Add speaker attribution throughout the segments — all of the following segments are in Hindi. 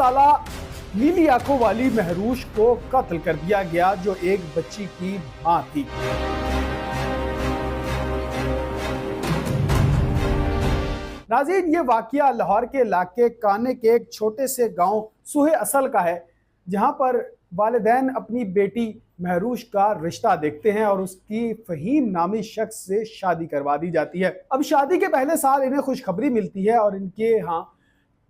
Speaker 1: साला नीली आंखों वाली महरूश को कत्ल कर दिया गया जो एक बच्ची की मां थी। नाज़रीन, ये वाकया लाहौर के इलाके काने के एक छोटे से गांव सूहे असल का है, जहां पर वालिदैन अपनी बेटी महरूश का रिश्ता देखते हैं और उसकी फ़हीम नामी शख्स से शादी करवा दी जाती है। अब शादी के पहले साल इन्हें खुशखबरी मिलती है और इनके यहाँ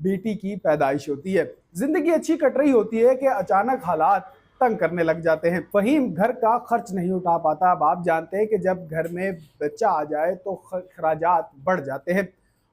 Speaker 1: बेटी की पैदाइश होती है। जिंदगी अच्छी कट रही होती है कि अचानक हालात तंग करने लग जाते हैं। फ़हीम घर का खर्च नहीं उठा पाता। अब आप जानते हैं कि जब घर में बच्चा आ जाए तो खराजात बढ़ जाते हैं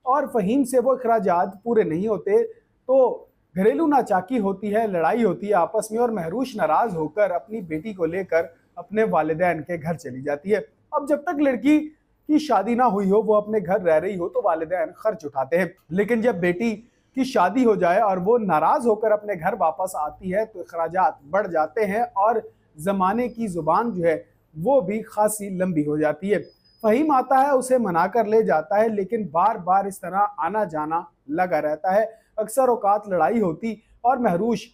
Speaker 1: और फ़हीम से वो खराजात पूरे नहीं होते तो घरेलू नाचाकी होती है, लड़ाई होती है आपस में और महरूश नाराज़ होकर अपनी बेटी को लेकर अपने वालिदैन के घर चली जाती है। अब जब तक लड़की की शादी ना हुई हो, वो अपने घर रह रही हो, तो वालिदैन खर्च उठाते हैं, लेकिन जब बेटी की शादी हो जाए और वो नाराज़ होकर अपने घर वापस आती है तो अखराजात बढ़ जाते हैं और ज़माने की ज़ुबान जो है वो भी खासी लंबी हो जाती है। फ़हीम आता है, उसे मना कर ले जाता है, लेकिन बार बार इस तरह आना जाना लगा रहता है। अक्सर औकात लड़ाई होती और महरूश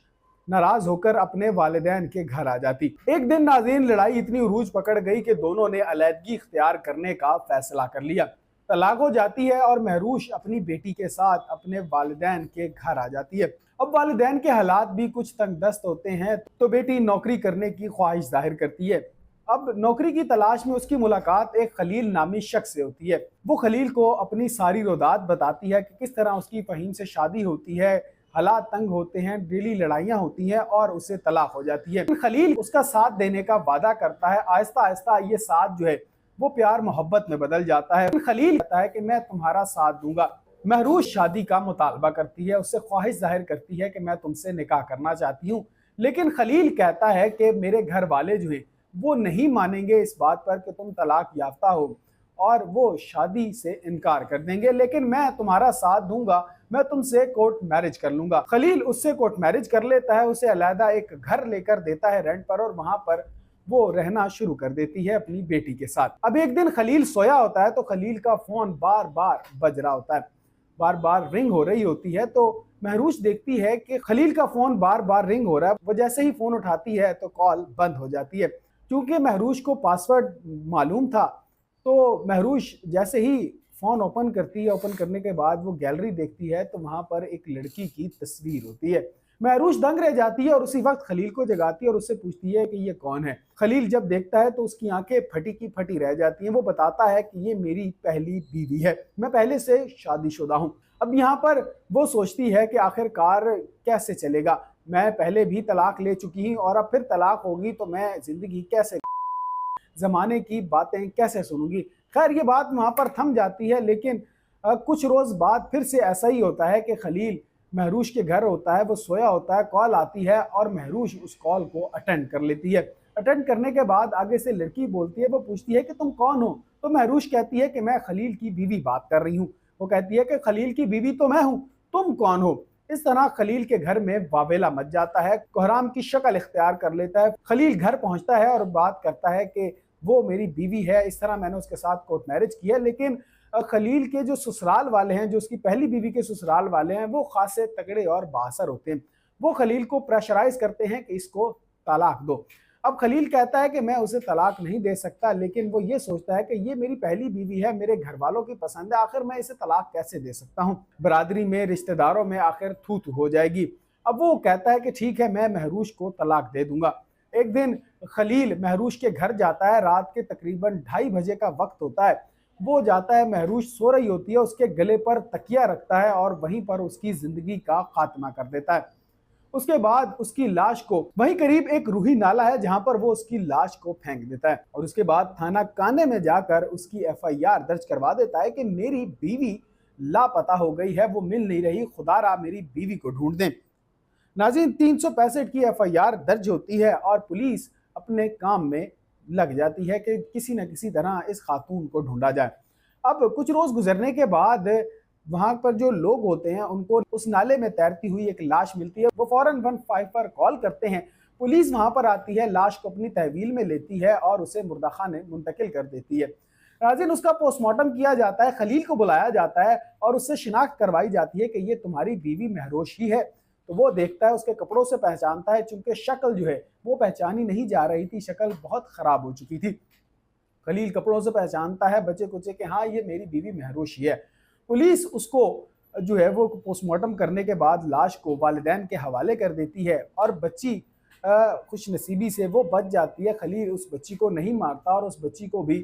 Speaker 1: नाराज़ होकर अपने वालिदैन के घर आ जाती। एक दिन नाज़रीन, लड़ाई इतनी उरूज पकड़ गई कि दोनों ने अलहदगी इख्तियार करने का फैसला कर लिया। तलाक हो जाती है और महरूश अपनी बेटी के साथ अपने वालिदैन के घर आ जाती है। अब वालिदैन के हालात भी कुछ तंगदस्त होते हैं तो बेटी नौकरी करने की ख्वाहिश जाहिर करती है। अब नौकरी की तलाश में उसकी मुलाकात एक खलील नामी शख्स से होती है। वो खलील को अपनी सारी रोदात बताती है कि किस तरह उसकी फ़हीम से शादी होती है, हालात तंग होते हैं, डेली लड़ाइयाँ होती हैं और उसे तलाक हो जाती है। खलील उसका साथ देने का वादा करता है। आहिस्ता आहिस्ता ये साथ जो है वो प्यार मोहब्बत में बदल जाता है। खलील कहता है कि मैं तुम्हारा साथ दूंगा। महरूश शादी का मुतालबा करती है, उससे ख्वाहिश जाहिर करती है कि मैं तुमसे निकाह करना चाहती हूँ, लेकिन खलील कहता है कि मेरे घर वाले जो है वो नहीं मानेंगे इस बात पर कि तुम तलाक याफ्ता हो और वो शादी से इनकार कर देंगे, लेकिन मैं तुम्हारा साथ दूंगा, मैं तुमसे कोर्ट मैरिज कर लूंगा। खलील उससे कोर्ट मैरिज कर लेता है, उसे अलहदा एक घर लेकर देता है रेंट पर और वहां पर वो रहना शुरू कर देती है अपनी बेटी के साथ। अब एक दिन खलील सोया होता है तो खलील का फोन बार बार बज रहा होता है, बार बार रिंग हो रही होती है। तो महरूश देखती है कि खलील का फोन बार बार रिंग हो रहा है। वो जैसे ही फोन उठाती है तो कॉल बंद हो जाती है। क्योंकि महरूश को पासवर्ड मालूम था तो महरूश जैसे ही फ़ोन ओपन करती है, ओपन करने के बाद वो गैलरी देखती है तो वहाँ पर एक लड़की की तस्वीर होती है। महरूश दंग रह जाती है और उसी वक्त खलील को जगाती है और उससे पूछती है कि ये कौन है। खलील जब देखता है तो उसकी आंखें फटी की फटी रह जाती हैं। वो बताता है कि ये मेरी पहली बीवी है, मैं पहले से शादीशुदा हूँ। अब यहाँ पर वो सोचती है कि आखिरकार कैसे चलेगा, मैं पहले भी तलाक ले चुकी हूँ और अब फिर तलाक होगी तो मैं ज़िंदगी कैसे, ज़माने की बातें कैसे सुनूंगी। खैर ये बात वहाँ पर थम जाती है, लेकिन कुछ रोज़ बाद फिर से ऐसा ही होता है कि खलील महरूश के घर होता है, वो सोया होता है, कॉल आती है और महरूश उस कॉल को अटेंड कर लेती है। अटेंड करने के बाद आगे से लड़की बोलती है, वो पूछती है कि तुम कौन हो? तो महरूश कहती है कि मैं खलील की बीवी बात कर रही हूँ। वो कहती है कि खलील की बीवी तो मैं हूँ, तुम कौन हो? इस तरह खलील के घर में वावेला मच जाता है, कोहराम की शक्ल इख्तियार कर लेता है। खलील घर पहुंचता है और बात करता है कि वो मेरी बीवी है, इस तरह मैंने उसके साथ कोर्ट मैरिज किया। लेकिन खलील के जो ससुराल वाले हैं, जो उसकी पहली बीवी के ससुराल वाले हैं, वो खासे तगड़े और बासर होते हैं। वो खलील को प्रेशराइज करते हैं कि इसको तलाक दो। अब खलील कहता है कि मैं उसे तलाक नहीं दे सकता, लेकिन वो ये सोचता है कि ये मेरी पहली बीवी है, मेरे घर वालों की पसंद है, आखिर मैं इसे तलाक कैसे दे सकता हूँ, बरादरी में रिश्तेदारों में आखिर थू थू हो जाएगी। अब वो कहता है कि ठीक है, मैं महरूश को तलाक दे दूंगा। एक दिन खलील महरूश के घर जाता है, रात के तकरीबन 2:30 बजे का वक्त होता है। वो जाता है, महरूश सो रही होती है, उसके गले पर तकिया रखता है और वहीं पर उसकी जिंदगी का खात्मा कर देता है। उसके बाद उसकी लाश को वहीं करीब एक रूही नाला है जहां पर वो उसकी लाश को फेंक देता है और उसके बाद थाना काने में जाकर उसकी एफआईआर दर्ज करवा देता है कि मेरी बीवी लापता हो गई है, वो मिल नहीं रही, खुदारा मेरी बीवी को ढूंढ दें। नाज़रीन, 365 की एफआईआर दर्ज होती है और पुलिस अपने काम में लग जाती है कि किसी न किसी तरह इस खातून को ढूंढा जाए। अब कुछ रोज गुजरने के बाद वहां पर जो लोग होते हैं उनको उस नाले में तैरती हुई एक लाश मिलती है। वो फौरन 115 पर कॉल करते हैं। पुलिस वहां पर आती है, लाश को अपनी तहवील में लेती है और उसे मुर्दाखाने मुंतकिल कर देती है। नाज़रीन, उसका पोस्टमार्टम किया जाता है, खलील को बुलाया जाता है और उससे शिनाख्त करवाई जाती है कि ये तुम्हारी बीवी महरोश ही है। तो वो देखता है, उसके कपड़ों से पहचानता है, चूंकि शक्ल जो है वो पहचानी नहीं जा रही थी, शक्ल बहुत ख़राब हो चुकी थी। खलील कपड़ों से पहचानता है बचे कुचे कि हाँ ये मेरी बीवी महरोश ही है। पुलिस उसको जो है वो पोस्टमार्टम करने के बाद लाश को वालिदैन के हवाले कर देती है और बच्ची खुश नसीबी से वो बच जाती है। खलील उस बच्ची को नहीं मारता और उस बच्ची को भी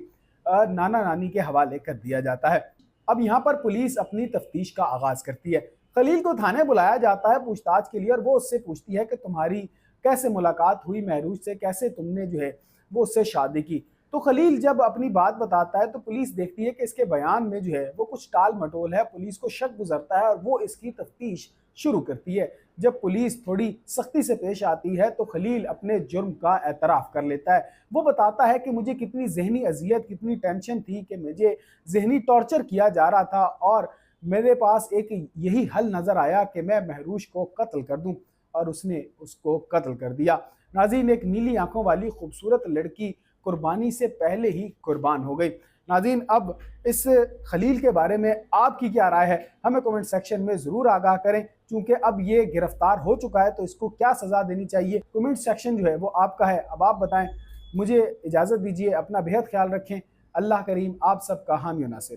Speaker 1: नाना नानी के हवाले कर दिया जाता है। अब यहाँ पर पुलिस अपनी तफ्तीश का आगाज करती है। खलील को थाने बुलाया जाता है पूछताछ के लिए और वो उससे पूछती है कि तुम्हारी कैसे मुलाकात हुई महरूज से, कैसे तुमने जो है वो उससे शादी की। तो खलील जब अपनी बात बताता है तो पुलिस देखती है कि इसके बयान में जो है वो कुछ टाल मटोल है। पुलिस को शक गुजरता है और वो इसकी तफ्तीश शुरू करती है। जब पुलिस थोड़ी सख्ती से पेश आती है तो खलील अपने जुर्म का एतराफ़ कर लेता है। वो बताता है कि मुझे कितनी जहनी अजियत, कितनी टेंशन थी कि मुझे जहनी टॉर्चर किया जा रहा था और मेरे पास एक यही हल नज़र आया कि मैं महरूज को कत्ल कर दूं, और उसने उसको कत्ल कर दिया। नाज़रीन, एक नीली आंखों वाली खूबसूरत लड़की कुर्बानी से पहले ही कुर्बान हो गई। नाज़रीन, अब इस खलील के बारे में आपकी क्या राय है, हमें कमेंट सेक्शन में ज़रूर आगाह करें। क्योंकि अब ये गिरफ्तार हो चुका है तो इसको क्या सज़ा देनी चाहिए, कमेंट सेक्शन जो है वो आपका है। अब आप बताएं। मुझे इजाज़त दीजिए, अपना बेहद ख्याल रखें। अल्लाह करीम आप सबका हामी व नासिर।